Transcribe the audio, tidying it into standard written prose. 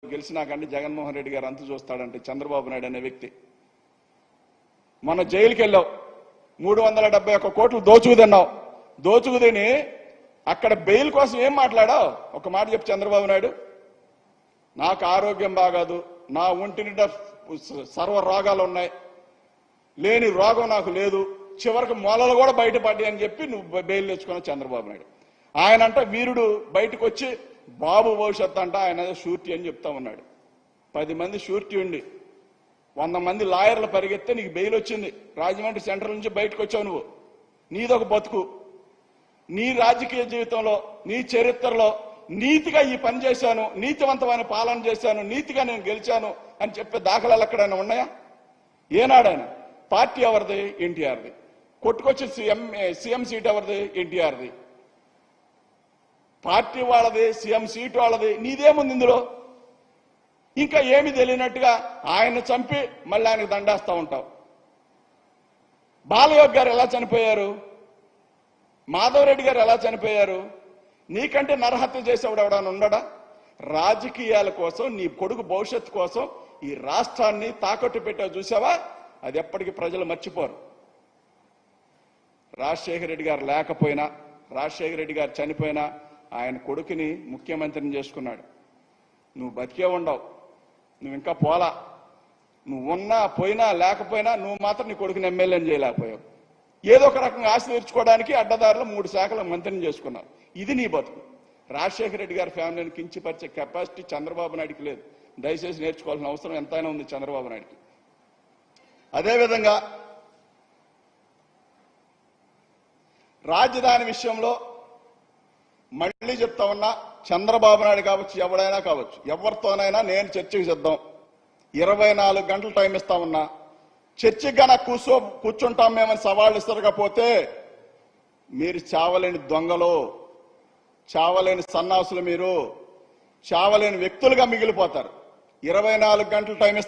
గెలిచినాకంటే జగన్మోహన్ రెడ్డి గారు అంతు చూస్తాడంటే చంద్రబాబు నాయుడు అనే వ్యక్తి మన జైలుకి వెళ్ళావు 371 కోట్లు దోచుకు తిన్నావు దోచుకు తిని అక్కడ బెయిల్ కోసం ఏం మాట్లాడావు ఒక మాట చెప్పు చంద్రబాబు నాయుడు నాకు ఆరోగ్యం బాగాదు నా ఒంటి నిండా సర్వ రోగాలు ఉన్నాయి లేని రోగం నాకు లేదు చివరికి మొలలు కూడా బయటపడ్డాయి అని చెప్పి నువ్వు బెయిల్ తెచ్చుకున్నావు చంద్రబాబు నాయుడు ఆయన అంట వీరుడు బయటకు వచ్చి బాబు భవిష్యత్తు అంట ఆయన షూరిటీ అని చెప్తా ఉన్నాడు 10 మంది షూరిటీ ఉండి 100 మంది లాయర్లు పరిగెత్తే నీకు బెయిల్ వచ్చింది రాజమండ్రి సెంట్రల్ నుంచి బయటకు వచ్చావు నువ్వు నీదొక బతుకు నీ రాజకీయ జీవితంలో నీ చరిత్రలో నీతిగా ఈ పని చేశాను నీతివంతమైన పాలన చేశాను నీతిగా నేను గెలిచాను అని చెప్పే దాఖలాలు ఎక్కడైనా ఉన్నాయా ఏనాడైనా పార్టీ ఎవరిది ఎన్టీఆర్ది కొట్టుకొచ్చి సీఎం సీట్ ఎవరిది ఎన్టీఆర్ది పార్టీ వాళ్ళది సీఎం సీట్ వాళ్ళది నీదేముంది ఇందులో ఇంకా ఏమి తెలియనట్టుగా ఆయన చంపి మళ్ళీ ఆయనకు దండేస్తా ఉంటావు బాలయోగ్ గారు ఎలా చనిపోయారు మాధవరెడ్డి గారు ఎలా చనిపోయారు నీకంటే నరహత్య చేసేవాడు ఎవడన్నా ఉండడా రాజకీయాల కోసం నీ కొడుకు భవిష్యత్తు కోసం ఈ రాష్ట్రాన్ని తాకట్టు పెట్టావు చూసావా అది ఎప్పటికీ ప్రజలు మర్చిపోరు రాజశేఖర రెడ్డి గారు లేకపోయినా రాజశేఖర రెడ్డి గారు చనిపోయినా ఆయన కొడుకుని ముఖ్యమంత్రిని చేసుకున్నాడు నువ్వు బతికే ఉండవు నువ్వు ఇంకా పోలా నువ్వు ఉన్నా పోయినా లేకపోయినా నువ్వు మాత్రం నీ కొడుకుని ఎమ్మెల్యేని చేయలేకపోయావు ఏదో ఒక రకంగా ఆశ తీర్చుకోవడానికి అడ్డదారులు 3 శాఖల మంత్రిని చేసుకున్నావు ఇది నీ బతుకు రాజశేఖర రెడ్డి గారి ఫ్యామిలీని కించిపరిచే కెపాసిటీ చంద్రబాబు నాయుడికి లేదు దయచేసి నేర్చుకోవాల్సిన అవసరం ఎంతైనా ఉంది చంద్రబాబు నాయుడికి అదేవిధంగా రాజధాని విషయంలో మళ్ళీ చెప్తా ఉన్నా చంద్రబాబు నాయుడు కావచ్చు ఎవడైనా కావచ్చు ఎవరితోనైనా నేను చర్చకు సిద్ధం 24 గంటలు టైం ఇస్తా ఉన్నా చర్చకి గన కూర్చుంటాం మేమని సవాళ్ళు ఇస్తారకపోతే మీరు చావలేని దొంగలు చావలేని సన్నాసులు మీరు చావలేని వ్యక్తులుగా మిగిలిపోతారు 24 గంటలు టైం